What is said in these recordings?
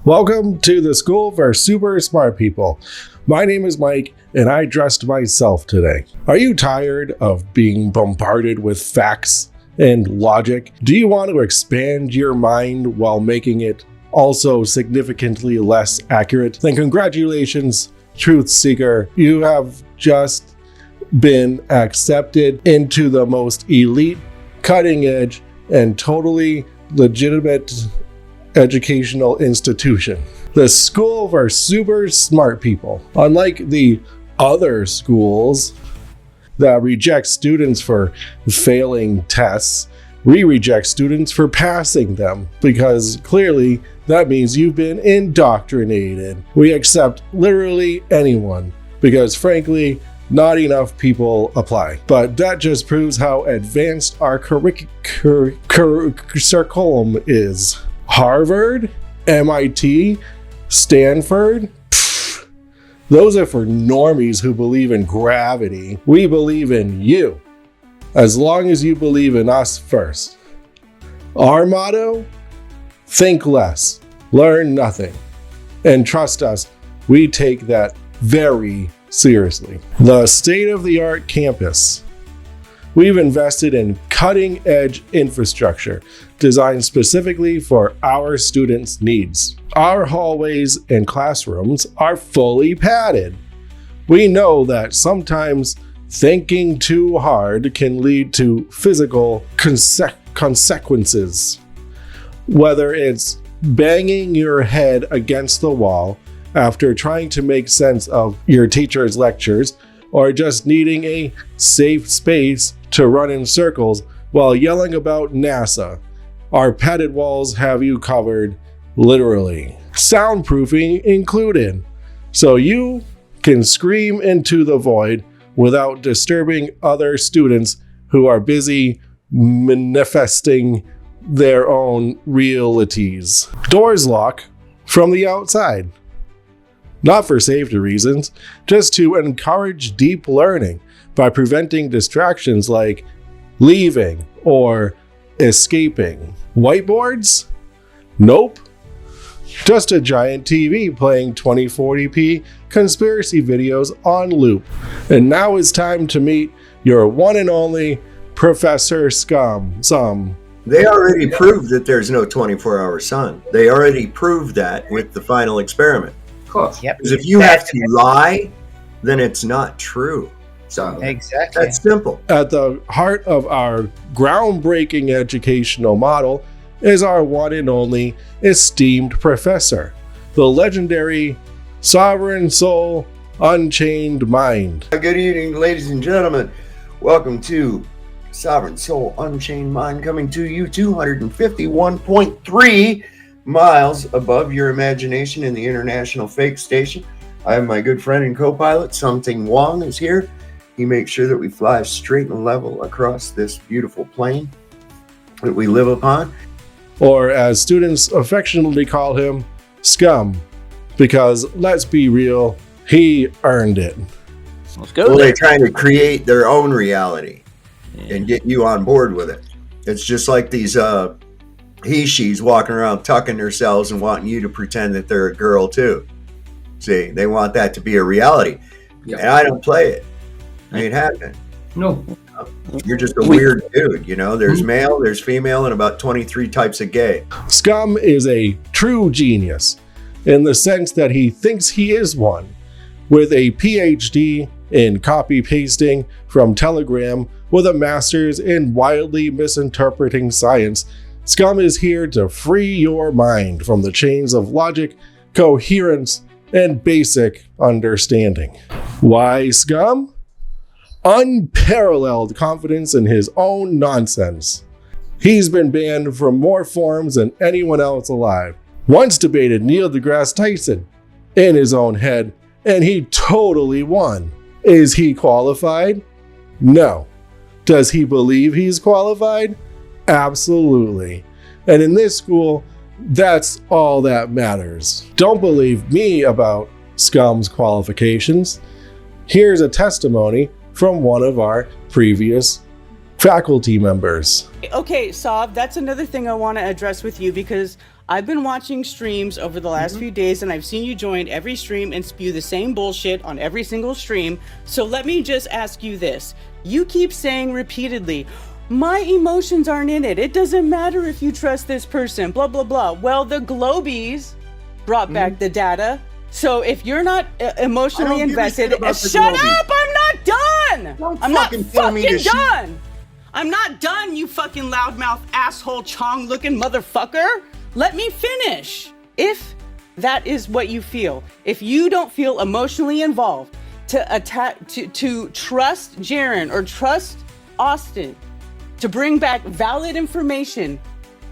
Welcome to the School for Super Smart People. My name is Mike, and I dressed myself today. Are you tired of being bombarded with facts and logic? Do you want to expand your mind while making it also significantly less accurate? Then congratulations, truth seeker. You have just been accepted into the most elite, cutting edge, and totally legitimate educational institution, the School for Super Smart People. Unlike the other schools that reject students for failing tests, we reject students for passing them, because clearly that means you've been indoctrinated. We accept literally anyone, because frankly, not enough people apply. But that just proves how advanced our curriculum is. Harvard, MIT, Stanford, those are for normies who believe in gravity. We believe in you, as long as you believe in us first. Our motto: think less, learn nothing, and trust us, we take that very seriously. The state-of-the-art campus. We've invested in cutting-edge infrastructure designed specifically for our students' needs. Our hallways and classrooms are fully padded. We know that sometimes thinking too hard can lead to physical consequences. Whether it's banging your head against the wall after trying to make sense of your teacher's lectures, or just needing a safe space to run in circles while yelling about NASA, our padded walls have you covered, literally. Soundproofing included, so you can scream into the void without disturbing other students who are busy manifesting their own realities. Doors lock from the outside. Not for safety reasons, just to encourage deep learning by preventing distractions like leaving or escaping. Whiteboards? Nope. Just a giant TV playing 2040p conspiracy videos on loop. And now it's time to meet your one and only Professor Scum. They already proved that there's no 24-hour sun. They already proved that with the final experiment. Yep. Because if you have to lie, then it's not true. So exactly. That's simple. At the heart of our groundbreaking educational model is our one and only esteemed professor, the legendary Sovereign Soul Unchained Mind. Good evening, ladies and gentlemen. Welcome to Sovereign Soul Unchained Mind, coming to you 251.3 miles above your imagination in the International Fake Station. I have my good friend and co-pilot, Something Wong, is here. He makes sure that we fly straight and level across this beautiful plane that we live upon. Or as students affectionately call him, Scum, because let's be real, he earned it. Let's go. Well, they're trying to create their own reality and get you on board with it. It's just like these he-she's walking around tucking themselves and wanting you to pretend that they're a girl too. See, they want that to be a reality. Yep. And I don't play it. Ain't happening. No. You're just a weird dude, you know. There's male, there's female, and about 23 types of gay. Scum is a true genius in the sense that he thinks he is one. With a PhD in copy pasting from Telegram with a master's in wildly misinterpreting science, Scum is here to free your mind from the chains of logic, coherence, and basic understanding. Why Scum? Unparalleled confidence in his own nonsense. He's been banned from more forums than anyone else alive. Once debated Neil deGrasse Tyson in his own head, and he totally won. Is he qualified? No. Does he believe he's qualified? Absolutely. And in this school, that's all that matters. Don't believe me about Scum's qualifications. Here's a testimony from one of our previous faculty members. Okay, Sav, that's another thing I want to address with you, because I've been watching streams over the last few days, and I've seen you join every stream and spew the same bullshit on every single stream. So let me just ask you this. You keep saying repeatedly, my emotions aren't in it. It doesn't matter if you trust this person, blah, blah, blah. Well, the Globies brought back the data. So if you're not emotionally invested, shut up! I'm not done! I'm not fucking done! I'm not done, you fucking loudmouth asshole Chong looking motherfucker! Let me finish! If that is what you feel, if you don't feel emotionally involved to trust Jaren or trust Austin to bring back valid information,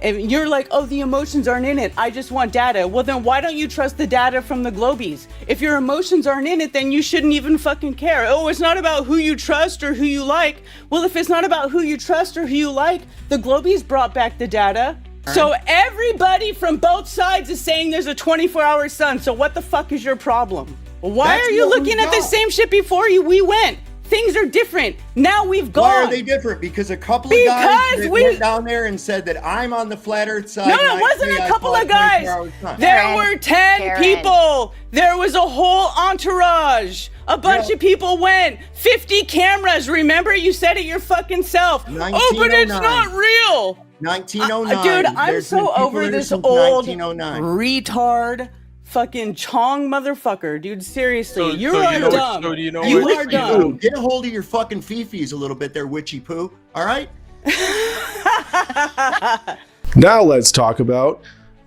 and you're like, oh, the emotions aren't in it, I just want data. Well, then why don't you trust the data from the Globies? If your emotions aren't in it, then you shouldn't even fucking care. Oh, it's not about who you trust or who you like. Well, if it's not about who you trust or who you like, the Globies brought back the data. So everybody from both sides is saying there's a 24-hour sun. So what the fuck is your problem? Why are you looking at the same shit before we went? Things are different. Now we've gone. Why are they different? Because a couple of guys went down there and said that I'm on the flat earth side. No, it wasn't a couple of guys. There were 10 people. There was a whole entourage. A bunch of people went. 50 cameras. Remember, you said it your fucking self. Oh, but it's not real. 1909. Dude, I'm so over this old retard fucking Chong motherfucker, dude. Seriously, you are dumb. You are dumb. Get a hold of your fucking fifis a little bit there, witchy poo. All right? Now let's talk about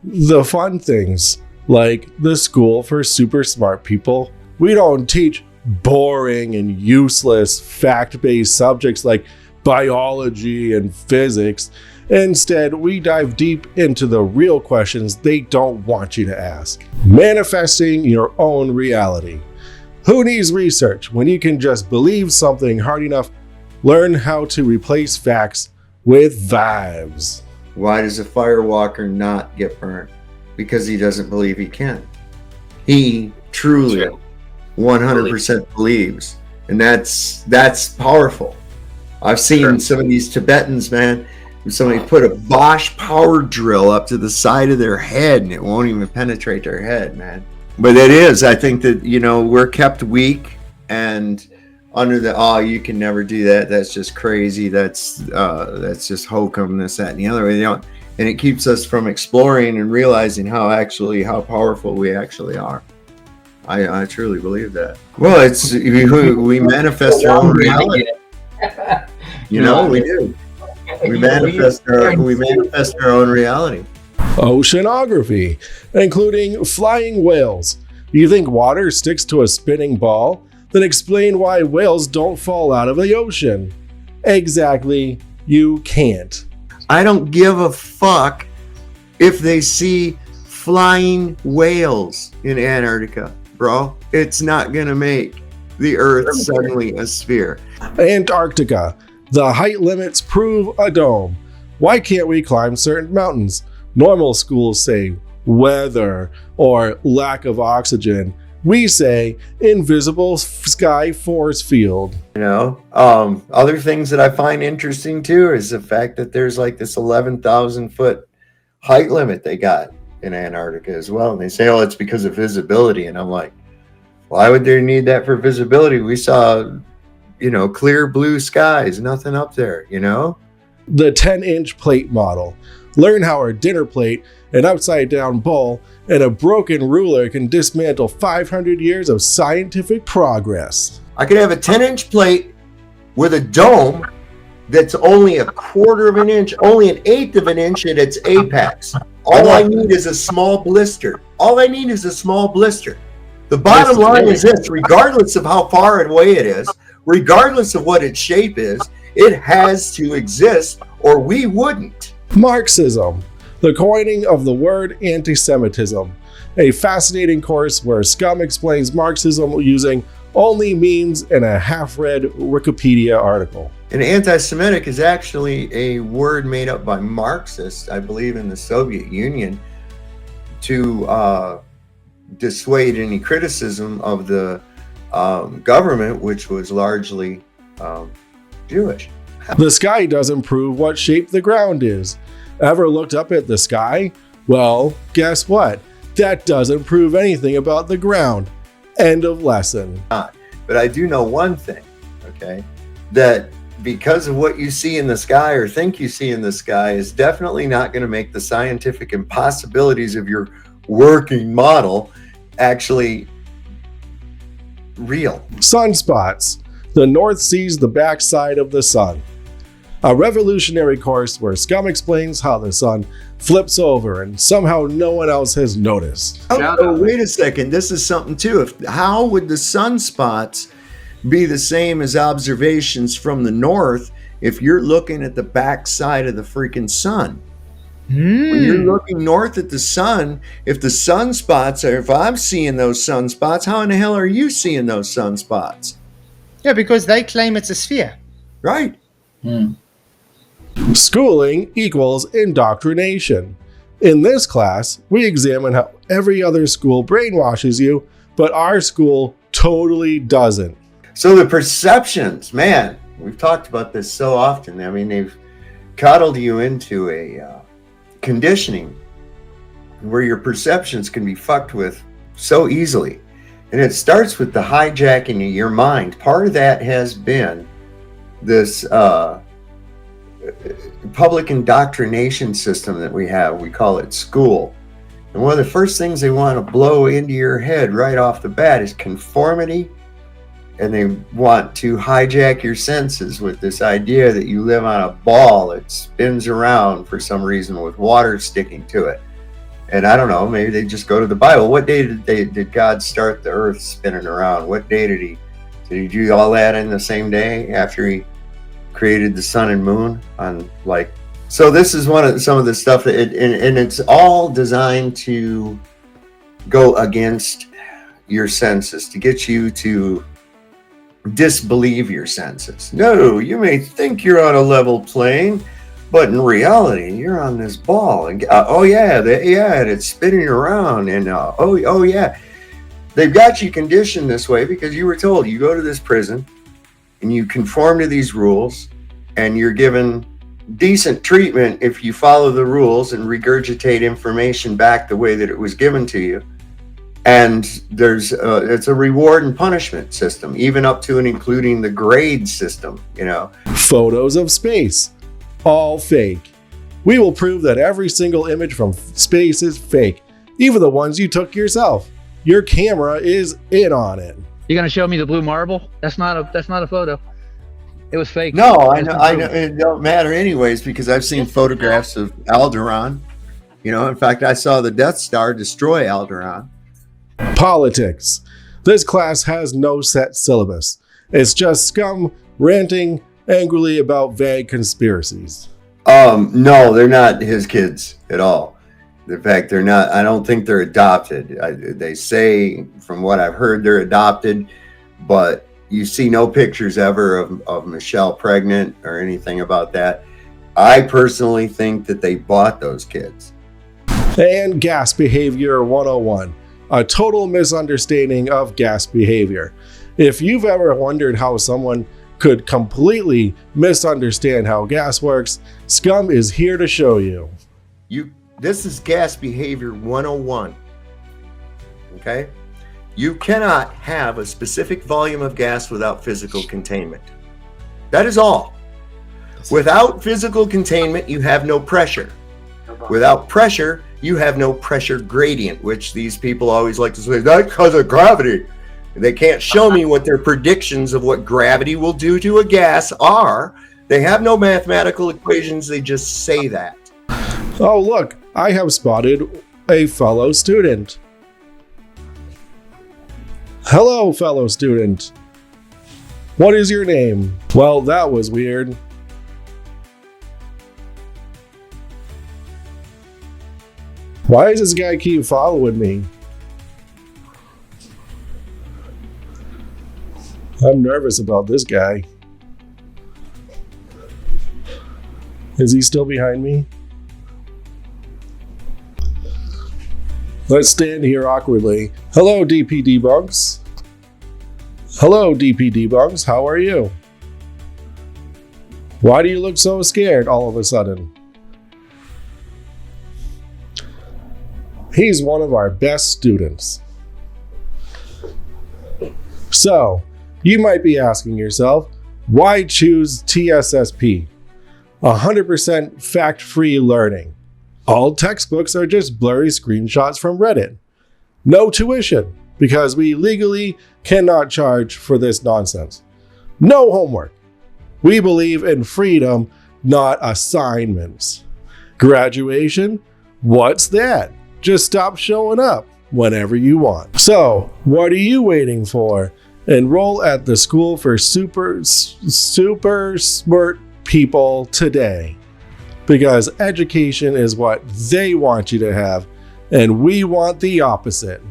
the fun things, like the school for super smart people. We don't teach boring and useless fact-based subjects like biology and physics. Instead, we dive deep into the real questions they don't want you to ask. Manifesting your own reality. Who needs research when you can just believe something hard enough? Learn how to replace facts with vibes. Why does a firewalker not get burned? Because he doesn't believe he can. He truly 100% believes. And that's powerful. I've seen some of these Tibetans, man. Somebody put a Bosch power drill up to the side of their head and it won't even penetrate their head, man. But it is, I think that, we're kept weak and under the, you can never do that. That's just crazy. That's just hokum, this, that, and the other. And it keeps us from exploring and realizing how powerful we actually are. I truly believe that. Well, it's, we manifest our own reality. We do. We manifest our own reality. Oceanography, including flying whales. You think water sticks to a spinning ball? Then explain why whales don't fall out of the ocean. Exactly, you can't. I don't give a fuck if they see flying whales in Antarctica, bro. It's not gonna make the Earth suddenly a sphere. Antarctica. The height limits prove a dome. Why can't we climb certain mountains? Normal schools say weather or lack of oxygen. We say invisible sky force field. Other things that I find interesting too is the fact that there's like this 11,000 foot height limit they got in Antarctica as well. And they say, it's because of visibility. And I'm like, why would they need that for visibility? We saw clear blue skies, nothing up there, The 10-inch plate model. Learn how a dinner plate, an upside-down bowl, and a broken ruler can dismantle 500 years of scientific progress. I could have a 10-inch plate with a dome that's only a quarter of an inch, only an eighth of an inch at its apex. All I need is a small blister. The bottom line is this: regardless of how far away it is, regardless of what its shape is, it has to exist or we wouldn't. Marxism, the coining of the word anti-Semitism. A fascinating course where Scum explains Marxism using only memes in a half-read Wikipedia article. And anti-Semitic is actually a word made up by Marxists, I believe, in the Soviet Union to dissuade any criticism of the government, which was largely Jewish. The sky doesn't prove what shape the ground is. Ever looked up at the sky? Well, guess what? That doesn't prove anything about the ground. End of lesson. But I do know one thing, okay? That because of what you see in the sky or think you see in the sky is definitely not going to make the scientific impossibilities of your working model actually real. Sunspots. The North sees the backside of the sun. A revolutionary course where Scum explains how the sun flips over and somehow no one else has noticed. Oh, wait a second. This is something too. How would the sunspots be the same as observations from the north if you're looking at the backside of the freaking sun? When you're looking north at the sun, if the sunspots are, if I'm seeing those sunspots, how in the hell are you seeing those sunspots? Yeah, because they claim it's a sphere. Right. Schooling equals indoctrination. In this class, we examine how every other school brainwashes you, but our school totally doesn't. So the perceptions, man, we've talked about this so often. I mean, they've coddled you into a conditioning where your perceptions can be fucked with so easily. And it starts with the hijacking of your mind. Part of that has been this public indoctrination system that we have. We call it school. And one of the first things they want to blow into your head right off the bat is conformity. And they want to hijack your senses with this idea that you live on a ball that spins around for some reason with water sticking to it. And I don't know, maybe they just go to the Bible. What day did God start the earth spinning around? What day did he do all that in the same day after he created the sun and moon? So this is some of the stuff that and it's all designed to go against your senses, to get you to disbelieve your senses. No, you may think you're on a level plane, but in reality, you're on this ball. And and it's spinning around. And oh yeah, they've got you conditioned this way because you were told you go to this prison and you conform to these rules, and you're given decent treatment if you follow the rules and regurgitate information back the way that it was given to you. And it's a reward and punishment system, even up to and including the grade system, you know. Photos of space. All fake. We will prove that every single image from space is fake, even the ones you took yourself. Your camera is in on it. You're gonna show me the blue marble? That's not a photo. It was fake. No, I know. It don't matter anyways, because I've seen photographs of Alderaan. You know, in fact, I saw the Death Star destroy Alderaan. Politics. This class has no set syllabus. It's just Scum ranting angrily about vague conspiracies. No, they're not his kids at all. In fact, they're not. I don't think they're adopted. They say, from what I've heard, they're adopted, but you see no pictures ever of Michelle pregnant or anything about that. I personally think that they bought those kids. And gas behavior 101. A total misunderstanding of gas behavior. If you've ever wondered how someone could completely misunderstand how gas works, Scum is here to show you. This is gas behavior 101. Okay? You cannot have a specific volume of gas without physical containment. That is all. Without physical containment, you have no pressure. Without pressure, you have no pressure gradient, which these people always like to say, that's because of gravity. They can't show me what their predictions of what gravity will do to a gas are. They have no mathematical equations, they just say that. Oh, look, I have spotted a fellow student. Hello, fellow student. What is your name? Well, that was weird. Why does this guy keep following me? I'm nervous about this guy. Is he still behind me? Let's stand here awkwardly. Hello, DP Debunks. Hello, DP Debunks. How are you? Why do you look so scared all of a sudden? He's one of our best students. So, you might be asking yourself, why choose TSSP? 100% fact-free learning. All textbooks are just blurry screenshots from Reddit. No tuition, because we legally cannot charge for this nonsense. No homework. We believe in freedom, not assignments. Graduation? What's that? Just stop showing up whenever you want. So, what are you waiting for? Enroll at the school for super smart people today. Because education is what they want you to have, and we want the opposite.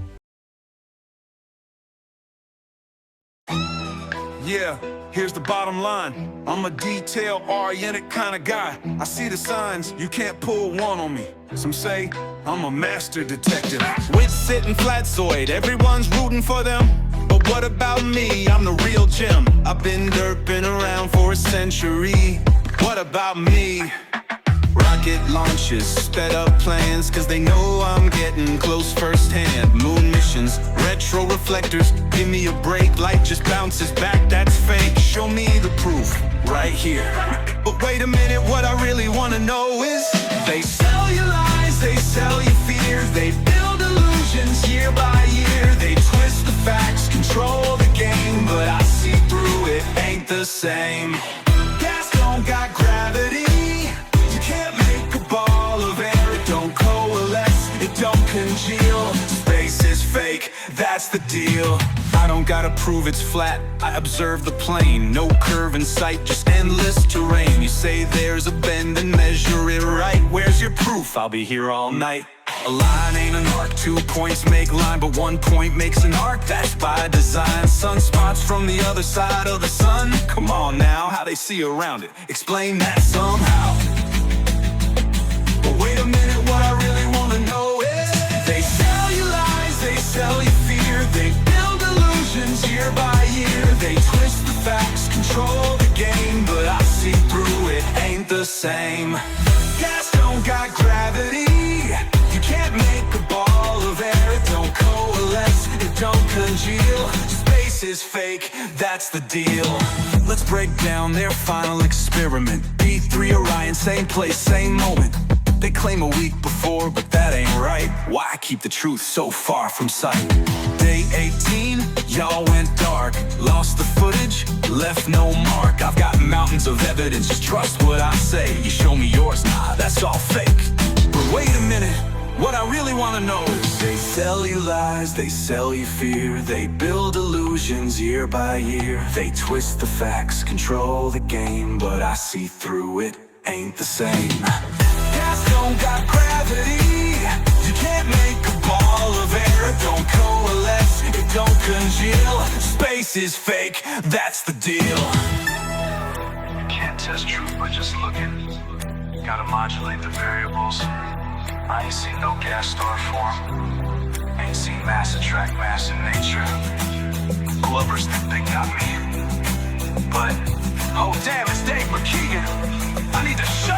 Yeah, here's the bottom line. I'm a detail-oriented kind of guy. I see the signs, you can't pull one on me. Some say I'm a master detective. With sitting flatsoid, everyone's rooting for them. But what about me? I'm the real Jim. I've been derping around for a century. What about me? Rocket launches, sped up plans, cause they know I'm getting close firsthand. Moon missions, retro reflectors, give me a break, light just bounces back, that's fake. Show me the proof, right here. But wait a minute, what I really wanna know is, they sell you lies, they sell you fears, they build illusions year by year. They twist the facts, control the game, but I see through it, ain't the same. Gas don't got gravity. Can't make a ball of air, it don't coalesce, it don't congeal. Space is fake, that's the deal. I don't gotta prove it's flat, I observe the plane. No curve in sight, just endless terrain. You say there's a bend and measure it right. Where's your proof? I'll be here all night. A line ain't an arc, 2 points make line, but 1 point makes an arc, that's by design. Sunspots from the other side of the sun. Come on now, how they see around it, explain that somehow. But wait a minute, what I really wanna know is, they sell you lies, they sell you fear, they build illusions year by year. They twist the facts, control the game, but I see through it, ain't the same. Gas don't got gravity, you can't make a ball of air. It don't coalesce, it don't congeal. Space is fake, that's the deal. Let's break down their final experiment. B3 Orion, same place, same moment. They claim a week before, but that ain't right. Why keep the truth so far from sight? Day 18, y'all went dark. Lost the footage, left no mark. I've got mountains of evidence, just trust what I say. You show me yours, nah, that's all fake. But wait a minute, what I really wanna know is, they sell you lies, they sell you fear, they build illusions year by year. They twist the facts, control the game, but I see through it, ain't the same. Gas don't got gravity, you can't make a ball of air. It don't coalesce, it don't congeal. Space is fake, that's the deal. You can't test truth by just looking. Gotta modulate the variables. I ain't seen no gas star form. Ain't seen mass attract mass in nature. Glovers think they got me. But, oh damn, it's Dave McKeegan. I need to shut